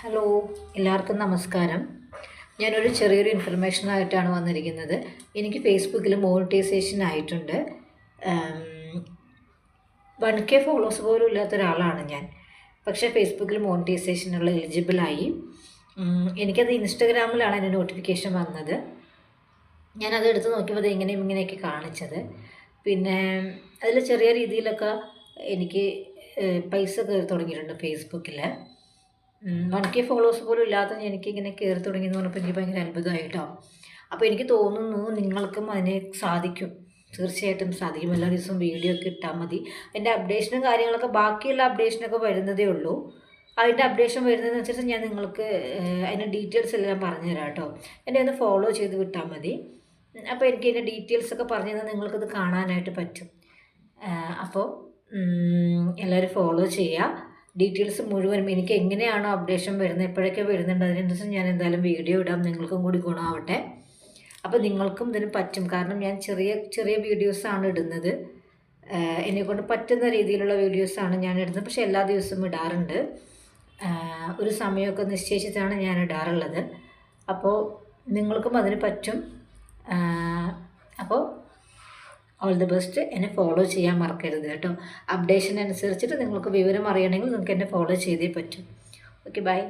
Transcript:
Hello, എല്ലാവർക്കും നമസ്കാരം. ഞാനൊരു ചെറിയൊരു ഇൻഫർമേഷനായിട്ടാണ് വന്നിരിക്കുന്നത്. എനിക്ക് ഫേസ്ബുക്കിൽ മോണിറ്റൈസേഷൻ ആയിട്ടുണ്ട്. 1K ഫോളോവേഴ്സ് പോലും ഇല്ലാത്ത ഒരാളാണ് ഞാൻ. പക്ഷേ ഫേസ്ബുക്കിൽ മോണിറ്റൈസേഷനുള്ള എലിജിബിളായി. എനിക്കത് ഇൻസ്റ്റഗ്രാമിലാണ് അതിൻ്റെ നോട്ടിഫിക്കേഷൻ വന്നത്. ഞാനത് എടുത്ത് നോക്കിയപ്പോൾ അത് ഇങ്ങനെയൊക്കെ കാണിച്ചത്. പിന്നെ അതിൽ ചെറിയ രീതിയിലൊക്കെ എനിക്ക് പൈസ കയറി തുടങ്ങിയിട്ടുണ്ട് ഫേസ്ബുക്കിൽ. 1K ഫോളോവേഴ്സ് പോലും ഇല്ലാത്ത എനിക്കിങ്ങനെ കയറി തുടങ്ങിയെന്ന് പറഞ്ഞപ്പോൾ എനിക്ക് ഭയങ്കര അത്ഭുതമായിട്ടോ. അപ്പോൾ എനിക്ക് തോന്നുന്നു നിങ്ങൾക്കും അതിനെ സാധിക്കും, തീർച്ചയായിട്ടും സാധിക്കും. എല്ലാ ദിവസവും വീഡിയോ ഒക്കെ ഇട്ടാൽ മതി. അതിൻ്റെ അപ്ഡേഷനും കാര്യങ്ങളൊക്കെ ബാക്കിയുള്ള അപ്ഡേഷനൊക്കെ വരുന്നതേ ഉള്ളൂ. അതിൻ്റെ അപ്ഡേഷൻ വരുന്നതിനനുസരിച്ച് ഞാൻ നിങ്ങൾക്ക് അതിൻ്റെ ഡീറ്റെയിൽസ് എല്ലാം പറഞ്ഞുതരാം കേട്ടോ. എന്നെ ഒന്ന് ഫോളോ ചെയ്ത് വിട്ടാൽ മതി. അപ്പോൾ എനിക്ക് അതിൻ്റെ ഡീറ്റെയിൽസൊക്കെ പറഞ്ഞു തന്നാൽ നിങ്ങൾക്കത് കാണാനായിട്ട് പറ്റും. അപ്പോൾ എല്ലാവരും ഫോളോ ചെയ്യുക. ഡീറ്റെയിൽസ് മുഴുവനും എനിക്ക് എങ്ങനെയാണോ അപ്ഡേഷൻ വരുന്നത്, എപ്പോഴൊക്കെ വരുന്നുണ്ട്, അതിനനുസരിച്ച് ഞാൻ എന്തായാലും വീഡിയോ ഇടാം. നിങ്ങൾക്കും കൂടി ഗുണമാവട്ടെ. അപ്പോൾ നിങ്ങൾക്കും ഇതിന് പറ്റും. കാരണം ഞാൻ ചെറിയ വീഡിയോസാണ് ഇടുന്നത്. എന്നെക്കൊണ്ട് പറ്റുന്ന രീതിയിലുള്ള വീഡിയോസാണ് ഞാൻ ഇടുന്നത്. പക്ഷേ എല്ലാ ദിവസവും ഇടാറുണ്ട്. ഒരു സമയമൊക്കെ നിശ്ചയിച്ചിട്ടാണ് ഞാൻ ഇടാറുള്ളത്. അപ്പോൾ നിങ്ങൾക്കും അതിന് പറ്റും. അപ്പോൾ ഓൾ ദി ബെസ്റ്റ്. എന്നെ ഫോളോ ചെയ്യാൻ മറക്കരുത് കേട്ടോ. അപ്ഡേഷൻ അനുസരിച്ചിട്ട് നിങ്ങൾക്ക് വിവരം അറിയണമെങ്കിൽ നിങ്ങൾക്ക് എന്നെ ഫോളോ ചെയ്തേ പറ്റും. Okay, by.